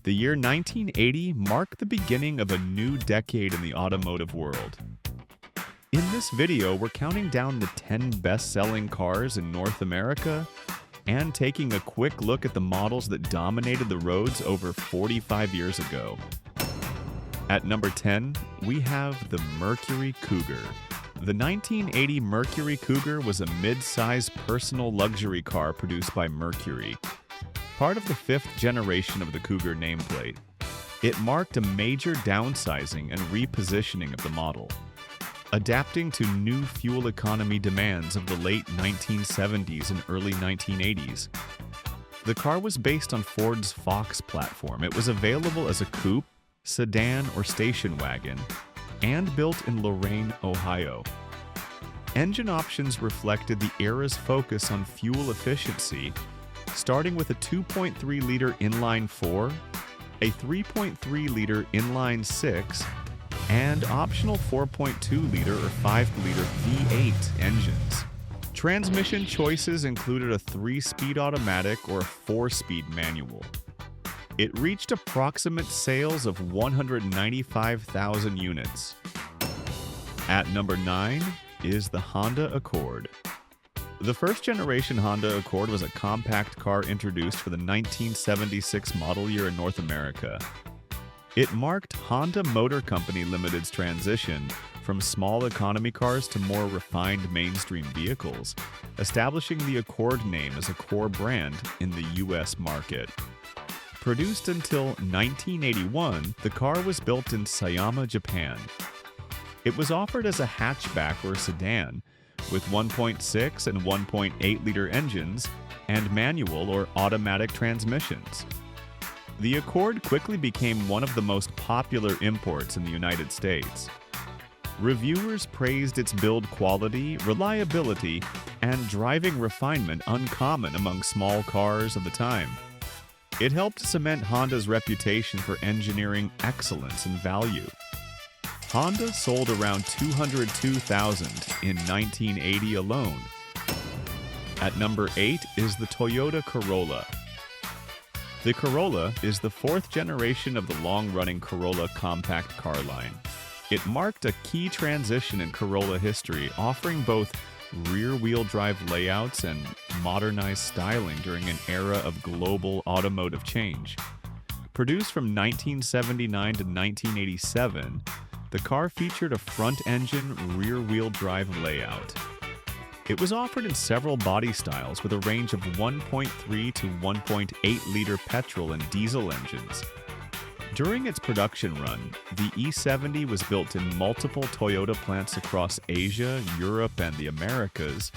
The year 1980 marked the beginning of a new decade in the automotive world. In this video, we're counting down the 10 best-selling cars in North America and taking a quick look at the models that dominated the roads over 45 years ago. At number 10, we have the Mercury Cougar. The 1980 Mercury Cougar was a mid-size personal luxury car produced by Mercury, part of the fifth generation of the Cougar nameplate. It marked a major downsizing and repositioning of the model, adapting to new fuel economy demands of the late 1970s and early 1980s. The car was based on Ford's Fox platform. It was available as a coupe, sedan, or station wagon, and built in Lorain, Ohio. Engine options reflected the era's focus on fuel efficiency, starting with a 2.3-liter inline-4, a 3.3-liter inline-6, and optional 4.2-liter or 5-liter V8 engines. Transmission choices included a 3-speed automatic or a 4-speed manual. It reached approximate sales of 195,000 units. At number 9 is the Honda Accord. The first-generation Honda Accord was a compact car introduced for the 1976 model year in North America. It marked Honda Motor Company Limited's transition from small economy cars to more refined mainstream vehicles, establishing the Accord name as a core brand in the U.S. market. Produced until 1981, the car was built in Sayama, Japan. It was offered as a hatchback or sedan, with 1.6 and 1.8-liter engines and manual or automatic transmissions. The Accord quickly became one of the most popular imports in the United States. Reviewers praised its build quality, reliability, and driving refinement uncommon among small cars of the time. It helped cement Honda's reputation for engineering excellence and value. Honda sold around 202,000 in 1980 alone. At number 8 is the Toyota Corolla. The Corolla is the fourth generation of the long-running Corolla compact car line. It marked a key transition in Corolla history, offering both rear-wheel drive layouts and modernized styling during an era of global automotive change. Produced from 1979 to 1987, the car featured a front-engine, rear-wheel drive layout. It was offered in several body styles with a range of 1.3 to 1.8-liter petrol and diesel engines. During its production run, the E70 was built in multiple Toyota plants across Asia, Europe, and the Americas,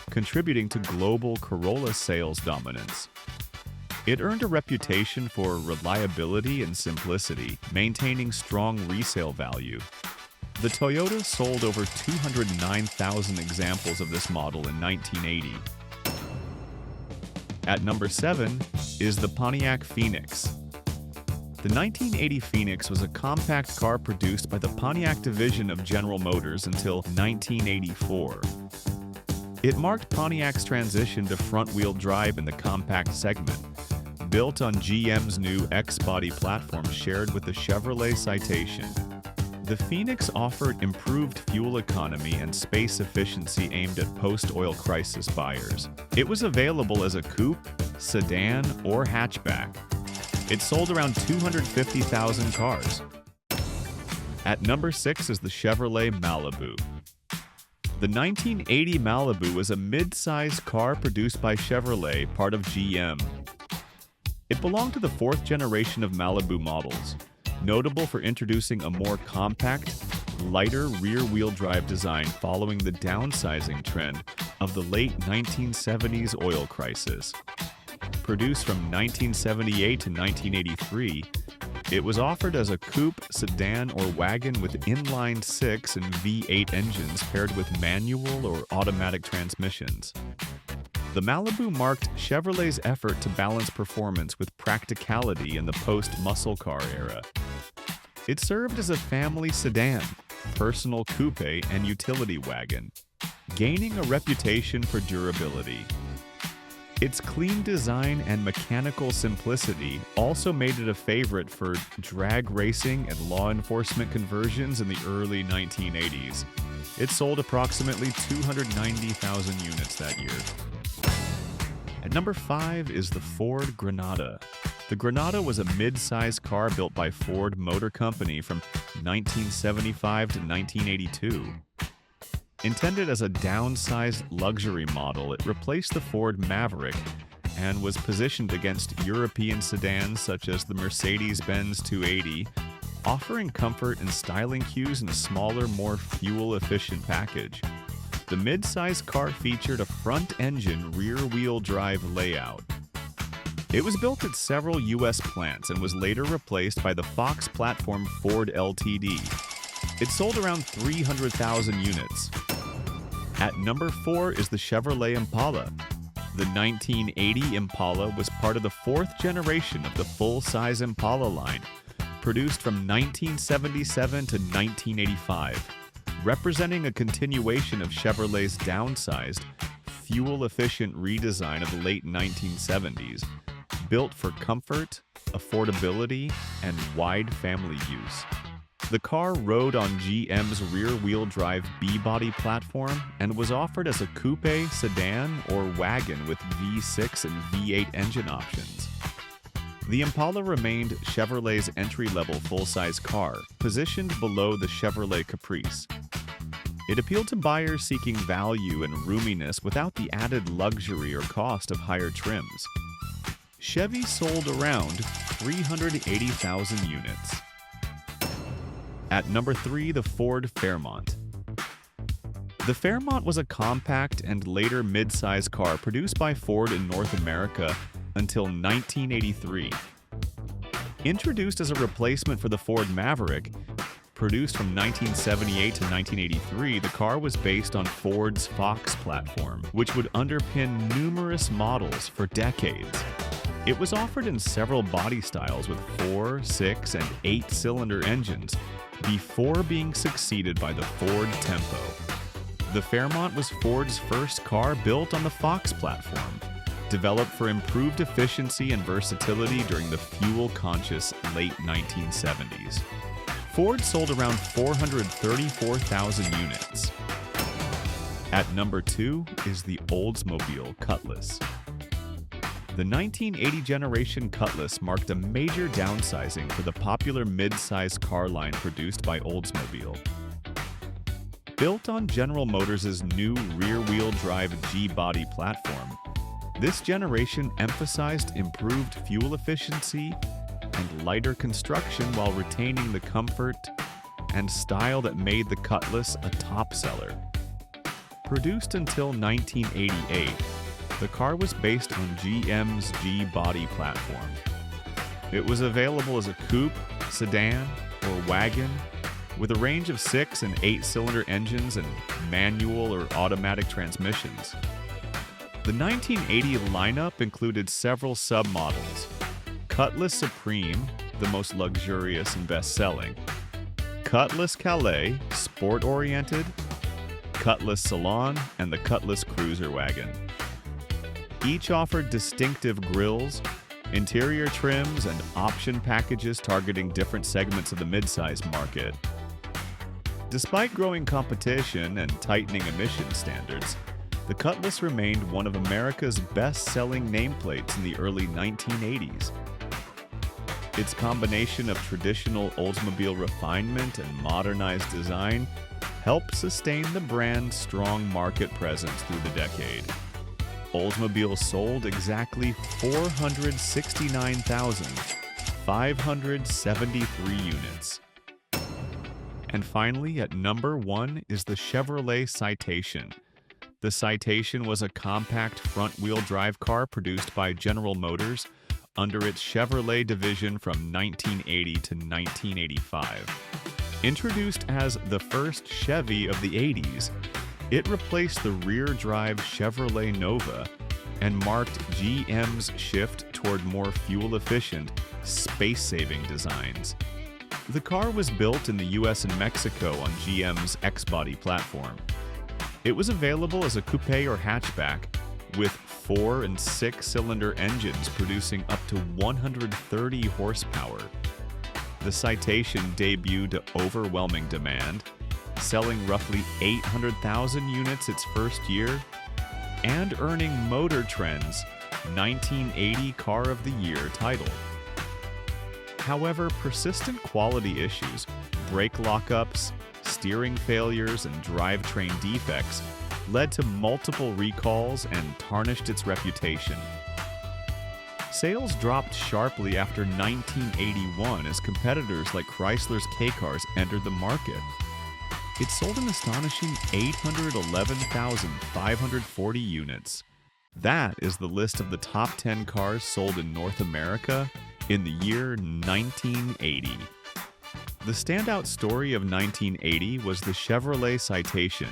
contributing to global Corolla sales dominance. It earned a reputation for reliability and simplicity, maintaining strong resale value. The Toyota sold over 209,000 examples of this model in 1980. At number 7 is the Pontiac Phoenix. The 1980 Phoenix was a compact car produced by the Pontiac division of General Motors until 1984. It marked Pontiac's transition to front-wheel drive in the compact segment, built on GM's new X-Body platform shared with the Chevrolet Citation. The Phoenix offered improved fuel economy and space efficiency aimed at post-oil crisis buyers. It was available as a coupe, sedan, or hatchback. It sold around 250,000 cars. At number 6 is the Chevrolet Malibu. The 1980 Malibu was a mid-size car produced by Chevrolet, part of GM. It belonged to the fourth generation of Malibu models, notable for introducing a more compact, lighter rear-wheel drive design following the downsizing trend of the late 1970s oil crisis. Produced from 1978 to 1983, it was offered as a coupe, sedan, or wagon with inline-6 and V8 engines paired with manual or automatic transmissions. The Malibu marked Chevrolet's effort to balance performance with practicality in the post-muscle car era. It served as a family sedan, personal coupe, and utility wagon, gaining a reputation for durability. Its clean design and mechanical simplicity also made it a favorite for drag racing and law enforcement conversions in the early 1980s. It sold approximately 290,000 units that year. At number 5 is the Ford Granada. The Granada was a mid-size car built by Ford Motor Company from 1975 to 1982. Intended as a downsized luxury model, it replaced the Ford Maverick and was positioned against European sedans such as the Mercedes-Benz 280, offering comfort and styling cues in a smaller, more fuel-efficient package. The mid-size car featured a front-engine, rear-wheel drive layout. It was built at several U.S. plants and was later replaced by the Fox platform Ford Ltd. It sold around 300,000 units. At number 4 is the Chevrolet Impala. The 1980 Impala was part of the fourth generation of the full-size Impala line, produced from 1977 to 1985, representing a continuation of Chevrolet's downsized, fuel-efficient redesign of the late 1970s, built for comfort, affordability, and wide family use. The car rode on GM's rear-wheel drive B-body platform and was offered as a coupe, sedan, or wagon with V6 and V8 engine options. The Impala remained Chevrolet's entry-level full-size car, positioned below the Chevrolet Caprice. It appealed to buyers seeking value and roominess without the added luxury or cost of higher trims. Chevy sold around 380,000 units. At number 3, the Ford Fairmont. The Fairmont was a compact and later mid-size car produced by Ford in North America until 1983. Introduced as a replacement for the Ford Maverick, produced from 1978 to 1983, the car was based on Ford's Fox platform, which would underpin numerous models for decades. It was offered in several body styles with 4, 6, and 8-cylinder engines, before being succeeded by the Ford Tempo. The Fairmont was Ford's first car built on the Fox platform, developed for improved efficiency and versatility during the fuel-conscious late 1970s. Ford sold around 434,000 units. At number 2 is the Oldsmobile Cutlass. The 1980 generation Cutlass marked a major downsizing for the popular mid-size car line produced by Oldsmobile. Built on General Motors' new rear-wheel drive G-body platform, this generation emphasized improved fuel efficiency and lighter construction while retaining the comfort and style that made the Cutlass a top seller. Produced until 1988, the car was based on GM's G-body platform. It was available as a coupe, sedan, or wagon, with a range of 6 and 8-cylinder engines and manual or automatic transmissions. The 1980 lineup included several submodels: Cutlass Supreme, the most luxurious and best-selling; Cutlass Calais, sport-oriented; Cutlass Salon, and the Cutlass Cruiser wagon. Each offered distinctive grills, interior trims, and option packages targeting different segments of the midsize market. Despite growing competition and tightening emission standards, the Cutlass remained one of America's best-selling nameplates in the early 1980s. Its combination of traditional Oldsmobile refinement and modernized design helped sustain the brand's strong market presence through the decade. Oldsmobile sold exactly 469,573 units. And finally, at number 1 is the Chevrolet Citation. The Citation was a compact front-wheel drive car produced by General Motors under its Chevrolet division from 1980 to 1985. Introduced as the first Chevy of the 80s, it replaced the rear-drive Chevrolet Nova and marked GM's shift toward more fuel-efficient, space-saving designs. The car was built in the US and Mexico on GM's X-body platform. It was available as a coupe or hatchback with 4 and 6-cylinder engines producing up to 130 horsepower. The Citation debuted to overwhelming demand, selling roughly 800,000 units its first year, and earning Motor Trend's 1980 Car of the Year title. However, persistent quality issues, brake lockups, steering failures, and drivetrain defects led to multiple recalls and tarnished its reputation. Sales dropped sharply after 1981 as competitors like Chrysler's K-Cars entered the market. It sold an astonishing 811,540 units. That is the list of the top 10 cars sold in North America in the year 1980. The standout story of 1980 was the Chevrolet Citation,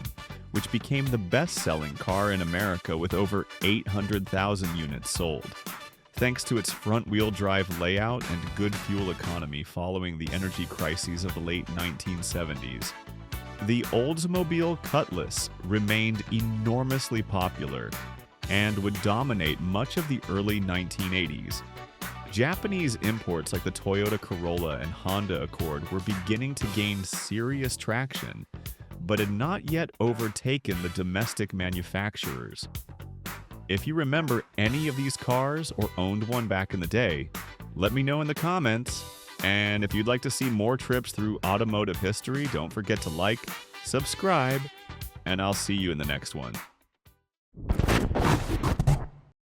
which became the best-selling car in America with over 800,000 units sold, thanks to its front-wheel drive layout and good fuel economy following the energy crises of the late 1970s. The Oldsmobile Cutlass remained enormously popular and would dominate much of the early 1980s. Japanese imports like the Toyota Corolla and Honda Accord were beginning to gain serious traction, but had not yet overtaken the domestic manufacturers. If you remember any of these cars or owned one back in the day, let me know in the comments. And if you'd like to see more trips through automotive history, don't forget to like, subscribe, and I'll see you in the next one.